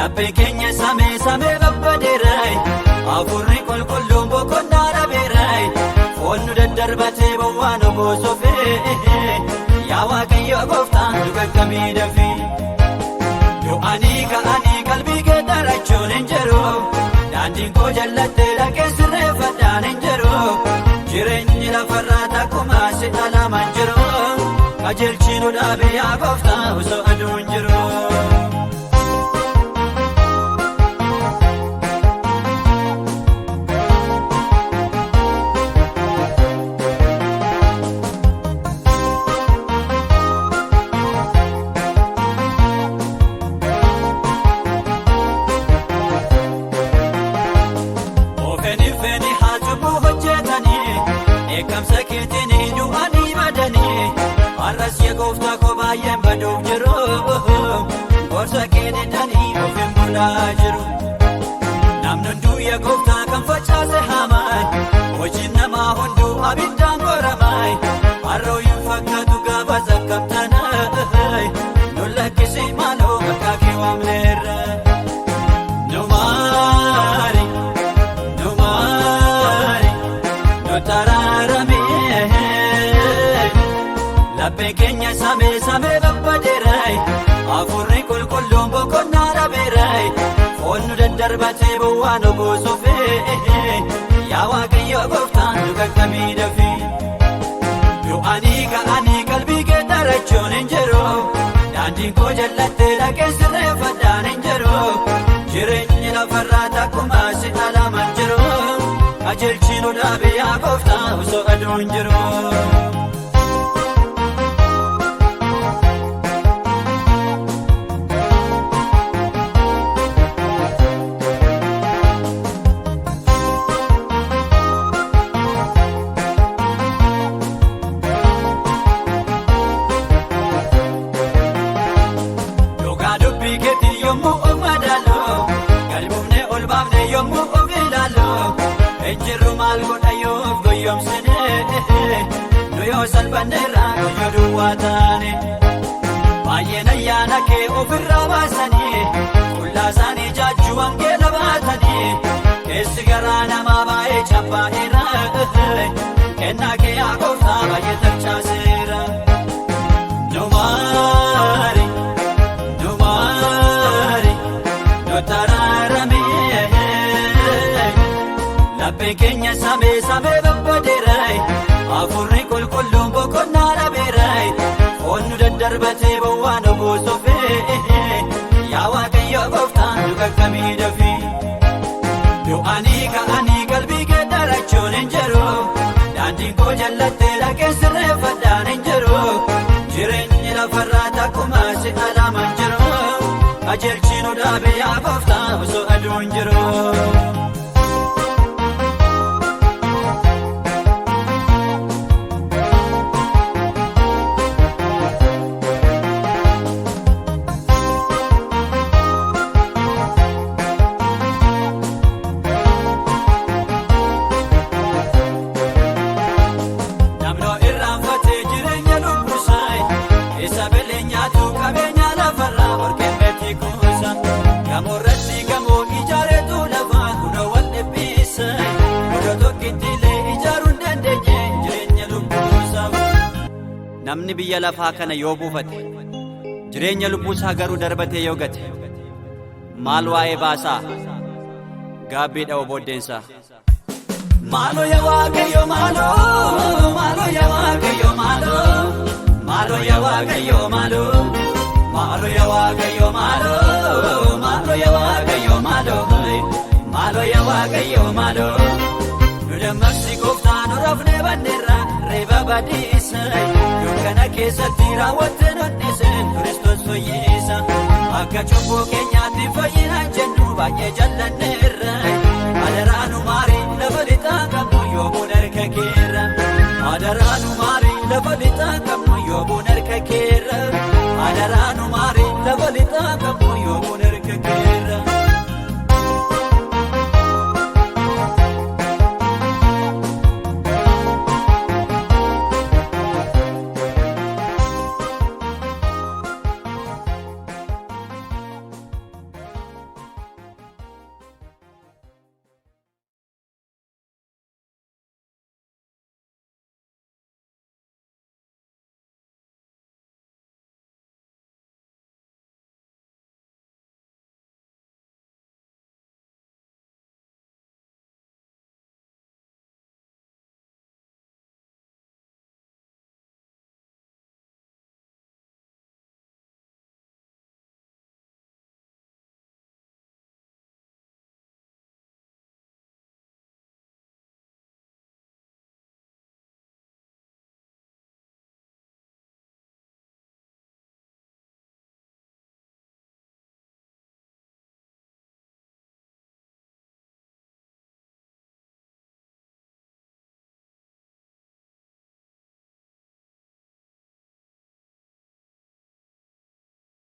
Laphee keenya samee samee babbadeeray Afurri qulqulluun boqonnaa dhabeeray Foon nu daddarbatee bowwaa nu boosofee Yaa Waaqayyo gooftaan nu qaqqabee dafee Du'anii ka'anii qalbii geeddarachuun hin jiru Daandiin koo jallattee dhaqee sirreeffadhaan hin jiru Jireenyi lafarraa takkuma si dhalaman jiru Qajeelchi nu dhaabe yaa gooftaa osoo aduun hin jiru Eekamsa keetiin du'anii badanii Har'as yaa gooftaa koo baay'een baduuf jiru Gorsa kee didanii of hin bulaa jiru Namni hunduu yaa gooftaa kan facaase haamaay Hojiin namaa hunduu abiddaan qoramaay Har'oo hin fakkaatu gaafa zakkamtanaay Nu lakkisi maaloo maqaa kee waamneerra Nu maari Nu taraarame Laphee keenya samee samee babbadeeray Afurri qulqulluun boqonnaa dhabeeray Foon nu daddarbatee bowwaa nu boosofee Yaa Waaqayyo gooftaan nu qaqqabee dafee Du'anii ka'anii qalbii geeddarachuun hin jiru Daandiin koo jallattee dhaqee sirreeffadhaan hin jiru Jireenyi lafarraa takkuma si dhalaman jiru Qajeelchi nu dhaabe yaa gooftaa osoo aduun hin jiru Dhugaa dubbii keetii yommuu of madaalu Galbuufnee ol baafnee yommuu of ilaalu Ejjirru maal godha yoo goyyomsine Nu yoo salphanneerraa guyyoo duwwaa taane Baay'een ayyaana kee ofirraa baasanii Qullaa isaanii jaajuu wangeela baatanii Keessi garaa namaa baay'ee cabbaa'eera Kennaa kee yaa gooftaa baay'ee tarchaaseera Nu maari Nu taraarame Laphee keenya samee samee babbadeeray Afurri qulqulluun boqonnaa dhabeeray Foon nu daddarbatee bowwaa nu boosofee Yaa Waaqayyo gooftaan nu qaqqabee dafee Du'anii ka'anii qalbii geeddarachuun hin jiru Daandiin koo jallattee dhaqee sirreeffadhaan hin jiru Jireenyi lafarraa takkuma si dhalaman jiru Qajeelchi nu dhaabe yaa gooftaa osoo aduun hin jiru Namnoo irraanfatee jireenya lubbuusaay Isa beleenyaatu qabeenya lafarraa warqeen beetii kuusa Gamoorratti gamoo ijaareetu lafaa kunoo wal dhibbiisaay Godoo tokkittiilee ijaaruun dandeenye jireenya lubbuusaaf Namni biyya lafaa kana yoo buufate jireenya lubbuusaa garuu darbatee yoo gate Maal waa'ee baasaa gaabbiidha obooddeensaa Maaloo yaa Waaqayyo maaloo yaa Waaqayyo maaloo yaa Waaqayyo maaloo yaa Waaqayyo maaloo yaa Waaqayyo maaloo yaa Waaqayyo maaloo Nu dammaqsi gooftaa nu rafnee banneerra reeba badiisay Dukkana keessatti raawwatte nodhise Kiristoos fayyisa Akka cubbuu keenyaatti fayyina jennu baay'ee jallanneerra Adaraa nu maari lafa lixaa qabnu yoomuun harka keerra Adaraa nu maari lafa lixaa qabnu yoomuun harka keerra Adaraa nu maari lafa lixaa qabnu yoomuun